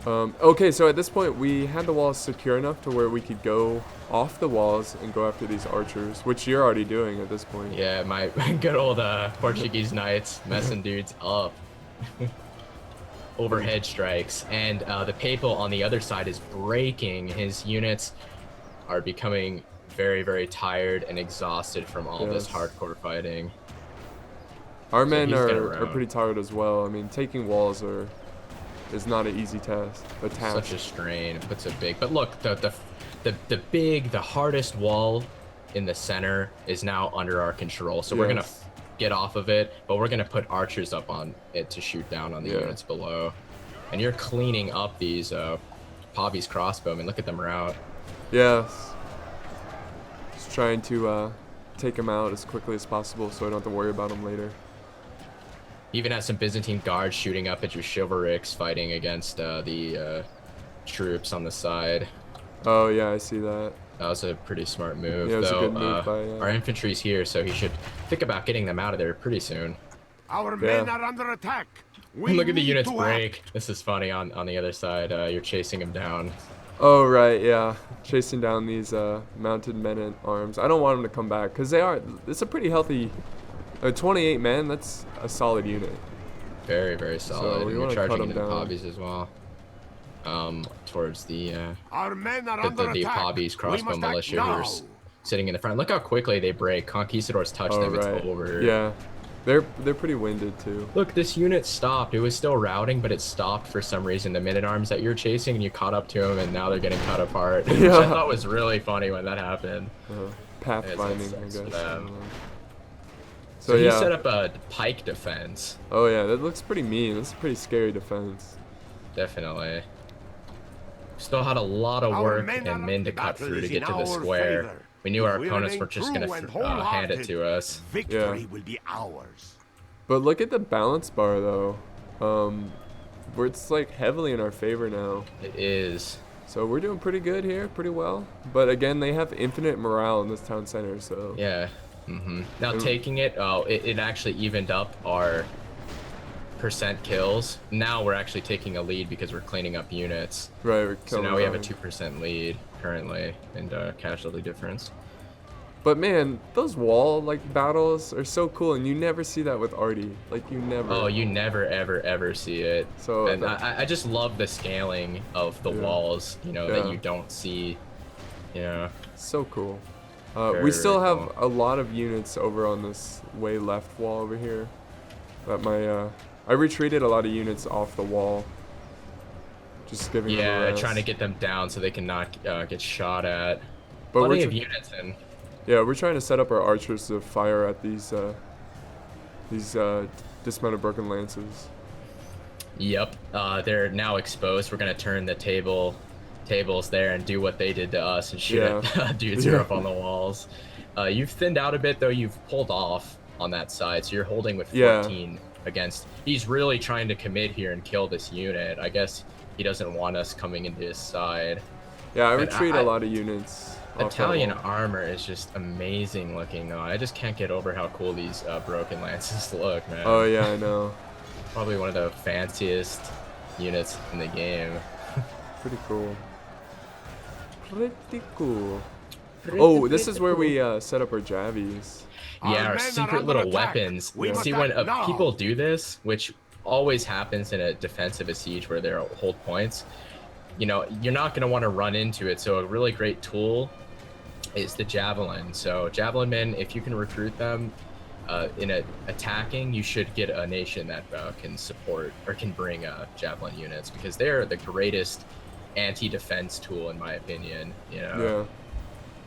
Okay, so at this point we had the walls secure enough to where we could go off the walls and go after these archers, which you're already doing at this point. Yeah, my good old Portuguese knights messing dudes up. Overhead strikes, and the Papal on the other side is breaking. His units are becoming very tired and exhausted from all this hardcore fighting. Our men are pretty tired as well. I mean, taking walls is not an easy task. Such a strain. It puts a big. But look, the hardest wall in the center is now under our control. So we're gonna get off of it, but we're gonna put archers up on it to shoot down on the units below. And you're cleaning up these Pavis crossbowmen. Look at them rout. Yes. Just trying to take them out as quickly as possible so I don't have to worry about them later. Even has some Byzantine guards shooting up at your chivalrics, fighting against the troops on the side. Oh yeah, I see that. That was a pretty smart move. Yeah, it was though. a good move by our infantry's here, so he should think about getting them out of there pretty soon. Our men are under attack. Look at the units break. This is funny. On the other side, you're chasing them down. Oh right, yeah, chasing down these mounted men at arms. I don't want them to come back because it's a pretty healthy. 28 men, that's a solid unit. Very solid. So we and we're charging into the down. Pavis as well. Towards the our men are under the attack. Pavis crossbow militia who are sitting in the front. Look how quickly they break. Conquistadors touch them. Right. It's over. Yeah, they're pretty winded too. Look, this unit stopped. It was still routing, but it stopped for some reason. The men-at-arms that you're chasing, and you caught up to them, and now they're getting cut apart. Which I thought was really funny when that happened. Pathfinding, I guess. So he set up a pike defense. Oh yeah, that looks pretty mean. That's a pretty scary defense. Definitely. Still had a lot of work and men to cut through to get to the square. We knew our opponents were just going to hand it to us. Victory will be ours. But look at the balance bar though. Where it's like heavily in our favor now. It is. So we're doing pretty good here, pretty well. But again, they have infinite morale in this town center, so. Yeah. Now taking it, it actually evened up our percent kills. Now we're actually taking a lead because we're cleaning up units. Right. So now we have a 2% lead currently in casualty difference. But man, those wall like battles are so cool, and you never see that with Artie. Like you never. Oh, you never ever see it. So and I just love the scaling of the walls, you know, that you don't see. Yeah. So cool. Very, we still very have cool. a lot of units over on this way left wall over here. But my I retreated a lot of units off the wall. Just giving them a rest. Trying to get them down so they can not get shot at. But Plenty of units in. Yeah, we're trying to set up our archers to fire at these dismounted broken lances. Yep, they're now exposed. We're gonna turn the tables there and do what they did to us and shoot at dudes who are up on the walls. You've thinned out a bit though. You've pulled off on that side, so you're holding with 14 against. He's really trying to commit here and kill this unit. I guess he doesn't want us coming into his side. Yeah, I retreat a lot of units. Italian armor is just amazing looking though. I just can't get over how cool these broken lances look, man. Oh yeah, I know. Probably one of the fanciest units in the game. Pretty cool. Pretty cool. Oh, this is where we set up our javies. Yeah, our secret little weapons. See, when people do this, which always happens in a defensive siege where there are hold points, you know, you're not going to want to run into it. So a really great tool is the javelin. So javelin men, if you can recruit them in attacking, you should get a nation that can support or can bring javelin units, because they're the greatest anti-defense tool in my opinion. You know,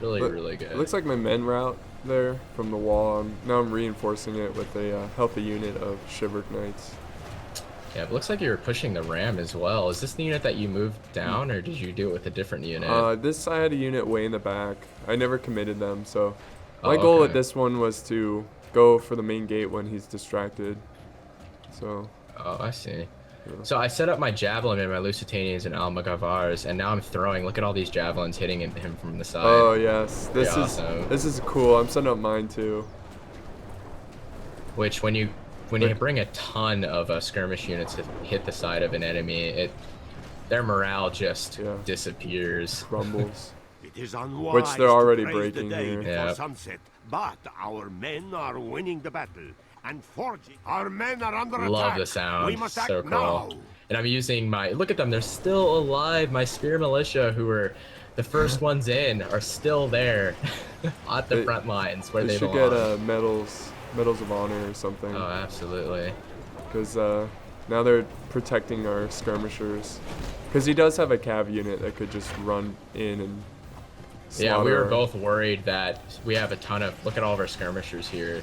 really good. It looks like my men route there from the wall. Now I'm reinforcing it with a healthy unit of Shiveric Knights. Yeah, it looks like you were pushing the ram as well. Is this the unit that you moved down, or did you do it with a different unit? This I had a unit way in the back. I never committed them, so my goal at this one was to go for the main gate when he's distracted. So. Oh, I see. Yeah. So I set up my javelin and my Lusitanians and Almogavars, and now I'm throwing. Look at all these javelins hitting him from the side. Oh yes, this is awesome. This is cool. I'm setting up mine too. Which when you bring a ton of skirmish units to hit the side of an enemy, their morale just disappears. Crumbles. It is unwise which they're already to praise breaking the day here. before sunset, but our men are winning the battle and forging. Our men are under attack. Love the sound. We must act so cool. now. And I'm using my, look at them, they're still alive. My spear militia, who were the first ones in, are still there at the front lines where they should belong. get medals of honor or something. Oh, absolutely. Because now they're protecting our skirmishers. Because he does have a cav unit that could just run in and yeah, we were both worried that we have a ton of, look at all of our skirmishers here.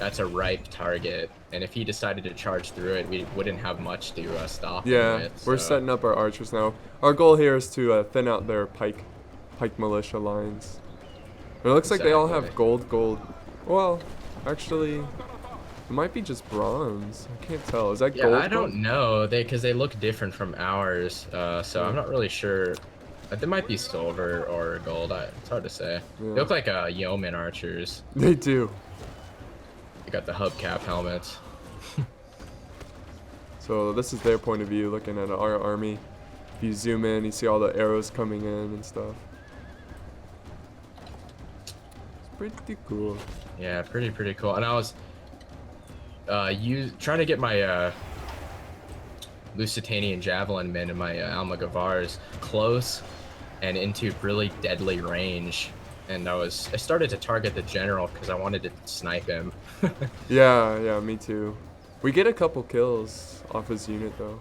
That's a ripe target, and if he decided to charge through it, we wouldn't have much to stop him with. We're setting up our archers now. Our goal here is to thin out their pike militia lines. But it looks like they all have gold. Well, actually, it might be just bronze. I can't tell. Is that gold? Yeah, I don't know. Because they look different from ours, so I'm not really sure. They might be silver or gold. It's hard to say. Yeah. They look like yeoman archers. They do. They got the hubcap helmets. So this is their point of view, looking at our army. If you zoom in, you see all the arrows coming in and stuff. It's pretty cool. Yeah, pretty cool. And I was trying to get my Lusitanian javelin men and my Almogavars close and into really deadly range. And I started to target the general because I wanted to snipe him. yeah, me too. We get a couple kills off his unit though.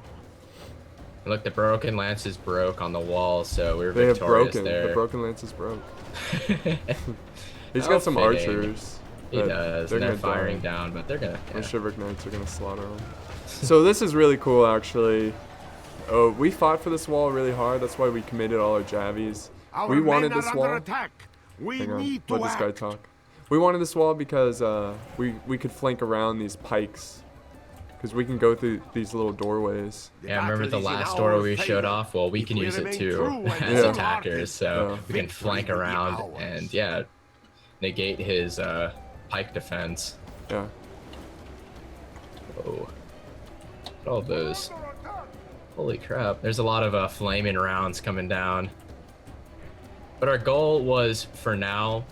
Look, the broken lances broke on the wall, so we were victorious there. The broken lances broke. He's got some archers. He does, and they're firing down, but they're gonna. The Shiveric Knights are gonna slaughter them. So this is really cool, actually. Oh, we fought for this wall really hard. That's why we committed all our javies. We wanted this wall. We need to let this guy talk. We wanted this wall because we could flank around these pikes. Because we can go through these little doorways. Yeah, remember the last door we showed off? Well, we can use it too as attackers, so we can flank around and negate his pike defense. Yeah. Oh, all those. Holy crap! There's a lot of flaming rounds coming down. But our goal was, for now,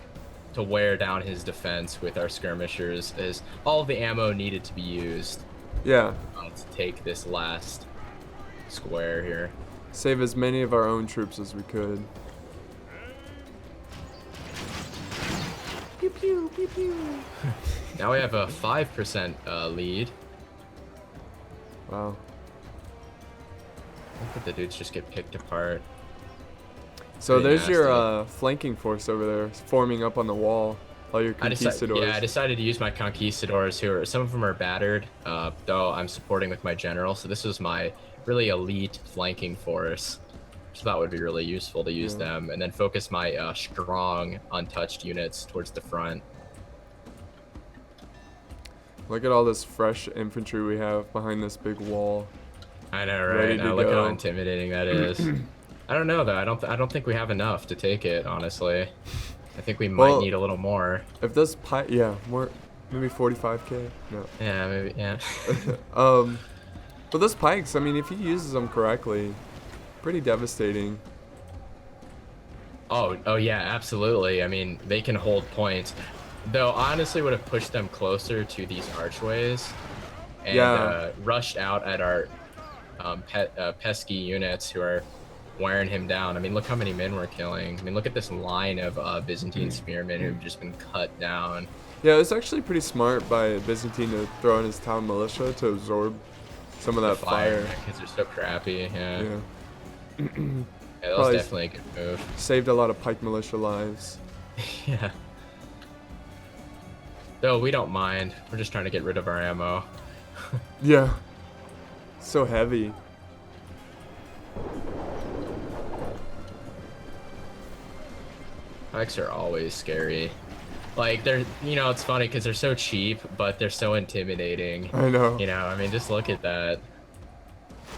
to wear down his defense with our skirmishers, as all of the ammo needed to be used Yeah. to take this last square here. Save as many of our own troops as we could. Pew pew pew pew. Now we have a 5% lead. Wow. Look at the dudes just get picked apart. So Pretty there's your nasty. flanking force over there, forming up on the wall. All your conquistadors. I decided to use my conquistadors, some of them are battered, though I'm supporting with my general. So this was my really elite flanking force, which I thought would be really useful to use them, and then focus my strong, untouched units towards the front. Look at all this fresh infantry we have behind this big wall. I know, Ready right? to Now look go. how intimidating that is. I don't know though. I don't think we have enough to take it. Honestly, I think we might need a little more. If this yeah, more, maybe 45k. No. Yeah, maybe. Yeah. But those pikes, I mean, if he uses them correctly, pretty devastating. Oh yeah, absolutely. I mean, they can hold points. Though honestly, would have pushed them closer to these archways, and rushed out at our pesky units who are wearing him down. I mean, look how many men we're killing. I mean, look at this line of Byzantine spearmen who've just been cut down. Yeah, it's actually pretty smart by Byzantine to throw in his town militia to absorb some of that fire. Because they're so crappy. Yeah. Yeah. Yeah, that was definitely a good move. Saved a lot of pike militia lives. Yeah. Though we don't mind. We're just trying to get rid of our ammo. Yeah. So heavy. Pikes are always scary. Like, they're, you know, it's funny because they're so cheap, but they're so intimidating. I know. You know, I mean, just look at that.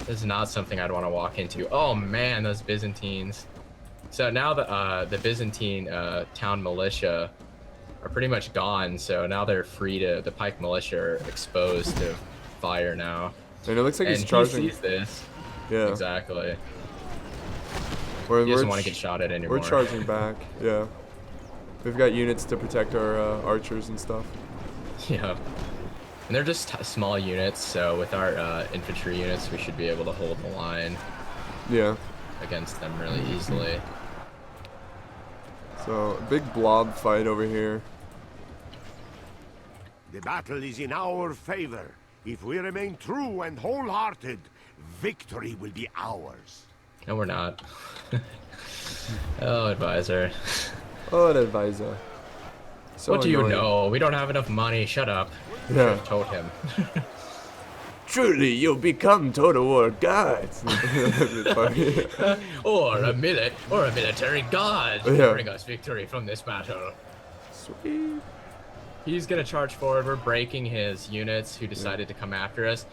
This is not something I'd want to walk into. Oh man, those Byzantines. So now the Byzantine town militia are pretty much gone. So now they're free to, the pike militia are exposed to fire now. And it looks like And he's charging. he sees this. Yeah. Exactly. We're He doesn't want to get shot at anymore. We're charging back. Yeah. We've got units to protect our archers and stuff. Yeah. And they're just small units, so with our infantry units, we should be able to hold the line Yeah. against them really easily. So, a big blob fight over here. The battle is in our favor. If we remain true and wholehearted, victory will be ours. No, we're not. Oh, advisor. Oh, an advisor. So What do you annoying. know? We don't have enough money. Shut up. Yeah. Should've told him. Truly, you'll become total war gods. or a military god to Yeah. bring us victory from this battle. Sweet. He's gonna charge forward. We're breaking his units who decided to come after us.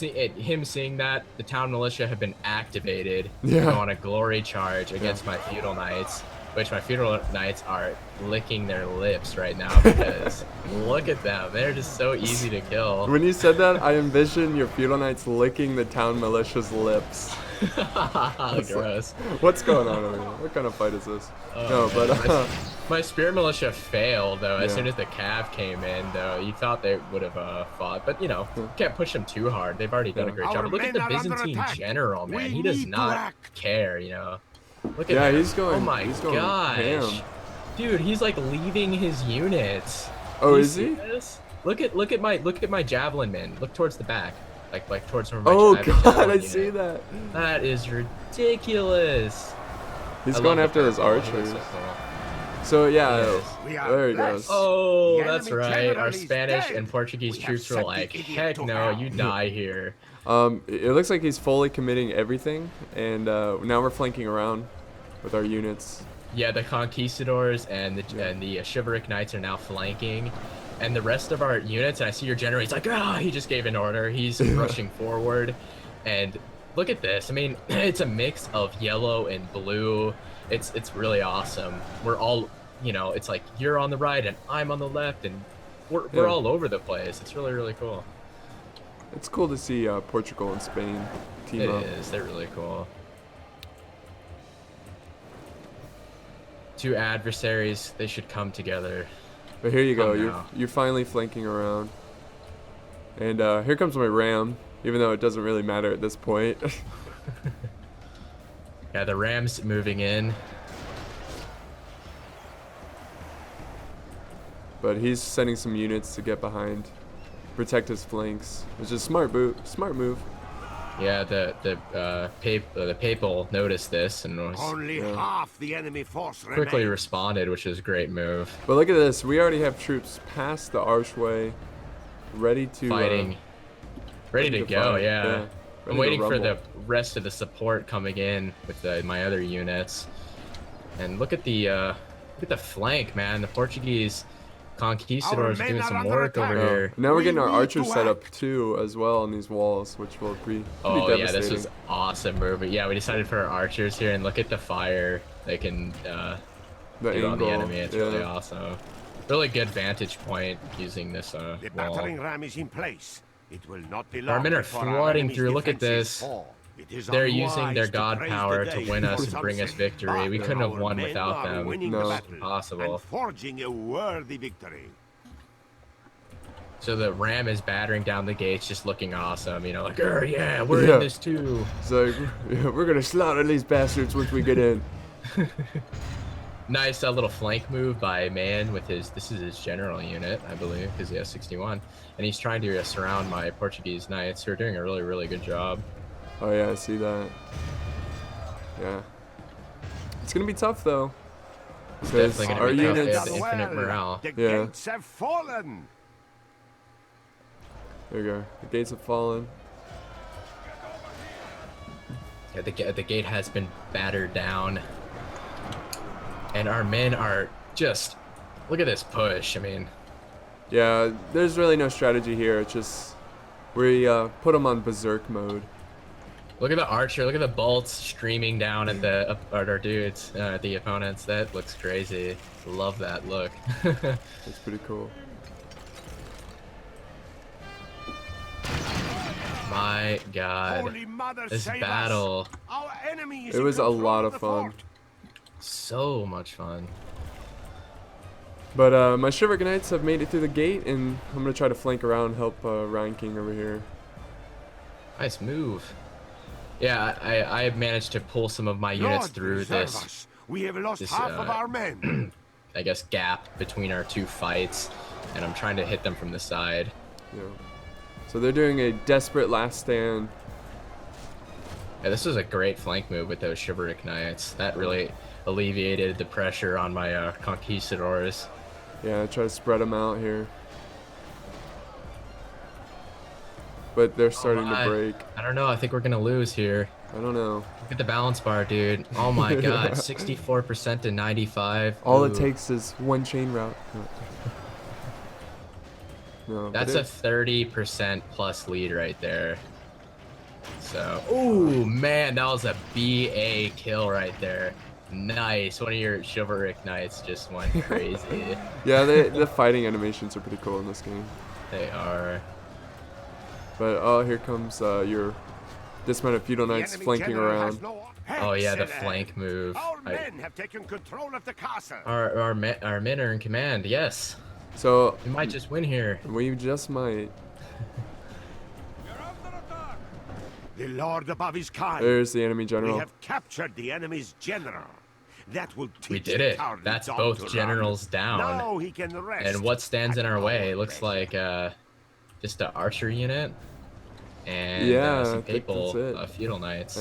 Him seeing that, the town militia have been activated to go on a glory charge against my feudal knights, which my feudal knights are licking their lips right now because look at them. They're just so easy to kill. When you said that, I envisioned your feudal knights licking the town militia's lips. Gross. What's going on over here? What kind of fight is this? Oh, no, man. but My spear militia failed though. As Yeah. soon as the cav came in, though, you thought they would have fought, but you know, can't push them too hard. They've already done a great Our job. But look at the men are under Byzantine attack. general, man. We He does need to not act. care, you know. Look at yeah, him. he's going. Oh my he's going gosh, ham. dude, he's like leaving his units. Oh, You is see he? this? Look at my javelin men. Look towards the back, like towards where my Oh I have a god, javelin I unit. see that. That is ridiculous. He's I going love after the his purple. He looks archers. so cool. So yeah, Yes. We are there he blessed. goes. Oh, The that's enemy right. general Our is Spanish dead. and Portuguese We have troops were sent the like, idiot heck to no, hell." you die here. It looks like he's fully committing everything, and now we're flanking around with our units. Yeah, the conquistadors and the chivalric knights are now flanking, and the rest of our units. And I see your general. He's like, he just gave an order. He's rushing forward, and look at this. I mean, it's a mix of yellow and blue. It's really awesome. We're all, you know, it's like you're on the right and I'm on the left, and we're all over the place. It's really cool. It's cool to see Portugal and Spain team It up. is. They're really cool. Two adversaries, they should come together. But here you go. Come now. You're finally flanking around. And here comes my ram, even though it doesn't really matter at this point. Yeah, the ram's moving in. But he's sending some units to get behind, protect his flanks, which is smart move. Yeah, the Papal noticed this and was Only half the enemy force quickly remains. responded, which is a great move. But look at this. We already have troops past the archway, ready to Fighting. Ready to go, fight. yeah. Ready I'm to waiting for the rumble. rest of the support coming in with my other units. And look at the flank, man. The Portuguese conquistadors Our are doing men some are under work over attack. here. Now we're We getting our need archers to set up act. too, as well on these walls, which will be Oh pretty yeah, devastating. this was awesome move. But yeah, we decided for our archers here, and look at the fire they can the do angle. on the enemy. It's really yeah. awesome. Really good vantage point using this The wall. battering ram is in place. It will not be long. Our men are before flooding enemy's through. Look at defenses this. fall. It is They're using their unwise god praise power the to day win us for and bring us sunset, victory. We but couldn't have our won men without are them. winning No. the battle Impossible. and forging a worthy victory. So the ram is battering down the gates, just looking awesome. You know, like, oh yeah, we're Yeah. in this too. So we're gonna slaughter these bastards once we get in. Nice little flank move by Man with his. This is his general unit, I believe, because he has 61, and he's trying to surround my Portuguese knights, who are doing a really good job. Oh yeah, I see that. Yeah. It's gonna be tough though. Because Definitely gonna our be tough. They units. have infinite morale. The Yeah. gates have fallen. There you go. The gates have fallen. Yeah, the gate has been battered down, and our men are just. Look at this push. I mean, Yeah, there's really no strategy here. It's just we put them on berserk mode. look at the archer. Look at the bolts streaming down at at our dudes, the opponents. That looks crazy. Love that look. It's pretty cool. My God, Holy Mother, this save battle, us. Our enemy is It in was a control lot of of the fun. fort. so much fun. But my Chivalric Knights have made it through the gate, and I'm gonna try to flank around and help TheRyanKing over here. Nice move. Yeah, I managed to pull some of my units Lord, through preserve this. us. We have lost this, half of our men. I guess gap between our two fights, and I'm trying to hit them from the side. Yeah. So they're doing a desperate last stand. Yeah, this was a great flank move with those Chivalric Knights. That really alleviated the pressure on my conquistadors. Yeah, try to spread them out here. But they're starting to break. I don't know. I think we're gonna lose here. I don't know. Look at the balance bar, dude. Oh my God, 64% to 95. All it Ooh. takes is one chain route. No, That's but a 30% plus lead right there. So, ooh, man, that was a BA kill right there. Nice. One of your Chivalric Knights just went crazy. yeah, the fighting animations are pretty cool in this game. They are. But oh, here comes your dismounted feudal The knights enemy flanking general has around. no- Oh yeah, the Excellent. flank move. Our men have taken control of the castle. Our men are in command. Yes, So we might just win here. we just might. The Lord above is kind. There's the enemy We general. have captured the enemy's general. That will teach We did the it. cowardly That's dog both to run. generals down. Now he can rest. And what stands in at our way? our It looks pleasure. like just an archer unit and Yeah, I some think papal that's it. feudal knights.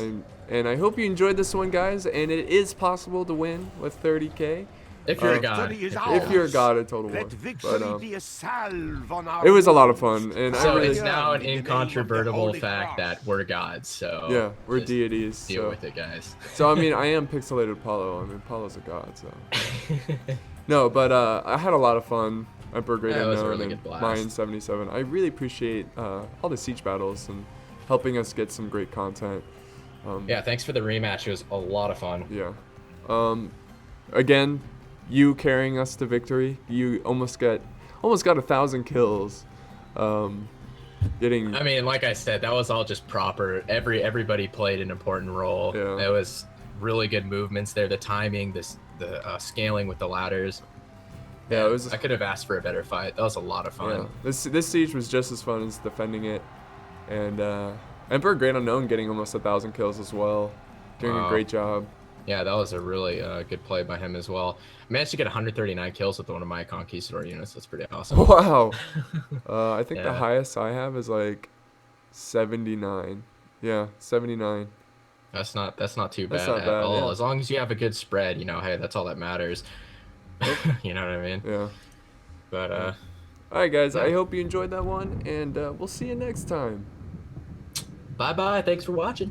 And I hope you enjoyed this one, guys. And it is possible to win with 30k. If you're a Uh, god. Victory is If you're a ours. god at Total War. Let But victory be a salve on our it was a lot of wounds. fun, and I So really it's now an In the name of the incontrovertible Holy fact Cross. that we're gods. So yeah, we're just deities. Deal So. with it, guys. So I mean, I am Pixelated Apollo. I mean, Apollo's a god. So no, but I had a lot of fun. Emperor Great Yeah, it was a Unknown really and good blast. Mayan 77. I really appreciate all the siege battles and helping us get some great content. Yeah, thanks for the rematch. It was a lot of fun. Yeah. Again, you carrying us to victory. You almost got 1,000 kills. Getting I mean, like I said, that was all just proper. Everybody played an important role. Yeah. It was really good movements there. The timing, this the scaling with the ladders. Yeah, it was. I could have asked for a better fight. That was a lot of fun. Yeah, this siege was just as fun as defending it, and EmperorGreatUnkown getting almost 1,000 kills as well, doing a Wow. great job. Yeah, that was a really good play by him as well. I managed to get 139 kills with one of my conquistador units. That's pretty awesome. Wow. I think the Yeah. highest I have is like 79. Yeah, 79. That's not too That's bad not at bad, all. yeah. As long as you have a good spread, you know, hey, that's all that matters. You know what I mean? Yeah. But All right, guys. I yeah. hope you enjoyed that one, and we'll see you next time. Bye bye. Thanks for watching.